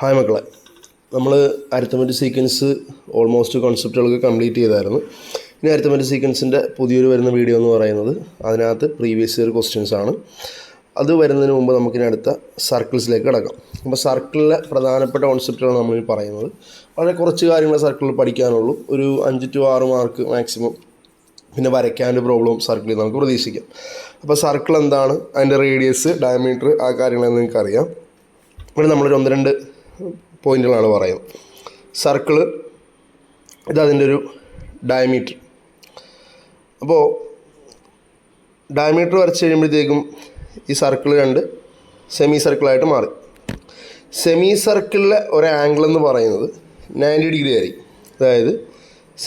Hi മക്കളെ, നമ്മൾ arithmetic sequence almost കോൺസെപ്റ്റുകളൊക്കെ complete ചെയ്തായിരുന്നു. ഇനി അരിത്തമെറ്റിക് സീക്വൻസിൻ്റെ പുതിയൊരു വരുന്ന വീഡിയോ എന്ന് പറയുന്നത് അതിനകത്ത് പ്രീവിയസ് ഇയർ ക്വസ്റ്റ്യൻസ് ആണ്. അത് വരുന്നതിന് മുമ്പ് നമുക്കിനി അടുത്ത സർക്കിൾസിലേക്ക് കിടക്കാം. അപ്പോൾ സർക്കിളിലെ പ്രധാനപ്പെട്ട കോൺസെപ്റ്റുകളാണ് നമ്മൾ പറയുന്നത്. വളരെ കുറച്ച് കാര്യങ്ങൾ സർക്കിളിൽ പഠിക്കാനുള്ളൂ. ഒരു 5 to 6 മാർക്ക് മാക്സിമം. പിന്നെ വരയ്ക്കാൻ്റെ പ്രോബ്ലം സർക്കിളിൽ നമുക്ക് പ്രതീക്ഷിക്കാം. അപ്പോൾ സർക്കിൾ എന്താണ്, അതിൻ്റെ റേഡിയസ്, ഡയമീറ്റർ, ആ കാര്യങ്ങളെന്ന് നിങ്ങൾക്കറിയാം. ഇവിടെ നമ്മളൊരു 1-2 പോയിന്റുകളാണ് പറയുന്നത്. സർക്കിള് ഇതതിൻ്റെ ഒരു ഡയമീറ്റർ. അപ്പോൾ ഡയമീറ്റർ വരച്ച് കഴിയുമ്പോഴത്തേക്കും ഈ സർക്കിൾ 2 സെമി സർക്കിളായിട്ട് മാറി. സെമി സർക്കിളിലെ ഒരു ആംഗിൾ എന്ന് പറയുന്നത് 90 ഡിഗ്രി ആയിരിക്കും. അതായത്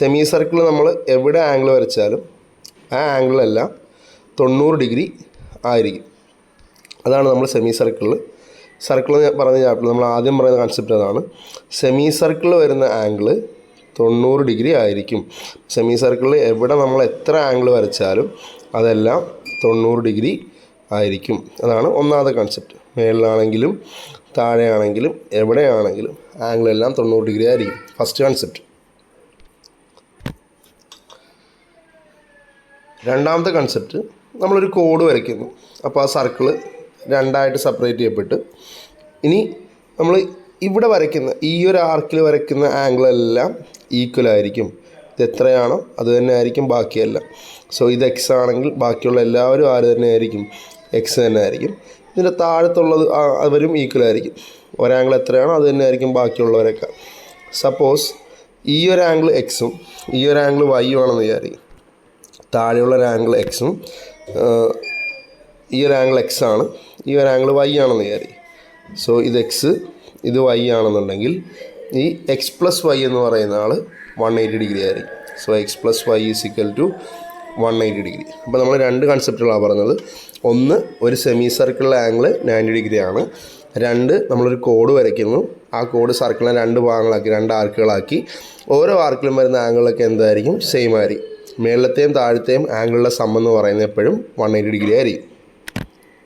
സെമി സർക്കിൾ നമ്മൾ എവിടെ ആംഗിൾ വരച്ചാലും ആ ആംഗിളെല്ലാം 90 ഡിഗ്രി ആയിരിക്കും. അതാണ് നമ്മൾ സെമി സർക്കിളിൽ പറഞ്ഞ ചാപ്റ്റർ നമ്മൾ ആദ്യം പറയുന്ന കൺസെപ്റ്റ് അതാണ്. സെമി സർക്കിളിൽ വരുന്ന ആംഗിൾ 90 ഡിഗ്രി ആയിരിക്കും. സെമി സർക്കിളിൽ എവിടെ നമ്മൾ എത്ര ആംഗിൾ വരച്ചാലും അതെല്ലാം 90 ഡിഗ്രി ആയിരിക്കും. അതാണ് ഒന്നാമത്തെ കൺസെപ്റ്റ്. മേളിലാണെങ്കിലും താഴെയാണെങ്കിലും എവിടെയാണെങ്കിലും ആംഗിളെല്ലാം 90 ഡിഗ്രി ആയിരിക്കും. First concept. രണ്ടാമത്തെ കൺസെപ്റ്റ്, നമ്മളൊരു കോഡ് വരയ്ക്കുന്നു. അപ്പോൾ ആ സർക്കിള് 2ആയിട്ട് സെപ്പറേറ്റ് ചെയ്യപ്പെട്ട് ഇനി നമ്മൾ ഇവിടെ വരയ്ക്കുന്ന ഈ ഒരു ആർക്കിൽ വരയ്ക്കുന്ന ആംഗിളെല്ലാം ഈക്വൽ ആയിരിക്കും. ഇത് എത്രയാണോ അത് തന്നെ ആയിരിക്കും ബാക്കിയെല്ലാം. സോ ഇത് എക്സ് ആണെങ്കിൽ ബാക്കിയുള്ള എല്ലാവരും ആര് തന്നെ ആയിരിക്കും, എക്സ് തന്നെ ആയിരിക്കും. ഇതിൻ്റെ താഴത്തുള്ളത് അവരും ഈക്വൽ ആയിരിക്കും. ഒരാംഗിൾ എത്രയാണോ അത് തന്നെ ആയിരിക്കും ബാക്കിയുള്ളവരൊക്കെ. സപ്പോസ് ഈ ഒരു ആംഗിൾ എക്സും ഈ ഒരു ആംഗിൾ വൈയും ആണെന്ന് വിചാരിക്കും. താഴെയുള്ള ഒരു ആംഗിൾ എക്സും ഈ ഒരു ആംഗിൾ എക്സ് ആണ്, ഈ ഒരു ആംഗിൾ വൈ ആണെന്ന് വിചാരിക്കും. സോ ഇത് എക്സ് ഇത് വൈ ആണെന്നുണ്ടെങ്കിൽ ഈ എക്സ് പ്ലസ് വൈ എന്ന് പറയുന്ന ആൾ 180 ഡിഗ്രി ആയിരിക്കും. So X plus Y is equal to 180 degree. അപ്പോൾ നമ്മൾ 2 കൺസെപ്റ്റുകളാണ് പറഞ്ഞത്. ഒന്ന്, ഒരു സെമി സർക്കിളിലെ ആംഗിൾ 90 ഡിഗ്രി ആണ്. 2, നമ്മളൊരു കോഡ് വരയ്ക്കുന്നു. ആ കോഡ് സർക്കിളിനെ 2 ഭാഗങ്ങളാക്കി, 2 ആർക്കുകളാക്കി. ഓരോ ആർക്കിലും വരുന്ന ആംഗിളൊക്കെ എന്തായിരിക്കും, സെയിം ആയിരിക്കും. മേളത്തെയും താഴത്തെയും ആംഗിളിലെ സം എന്ന് പറയുന്നത് എപ്പോഴും 180 ഡിഗ്രി ആയിരിക്കും.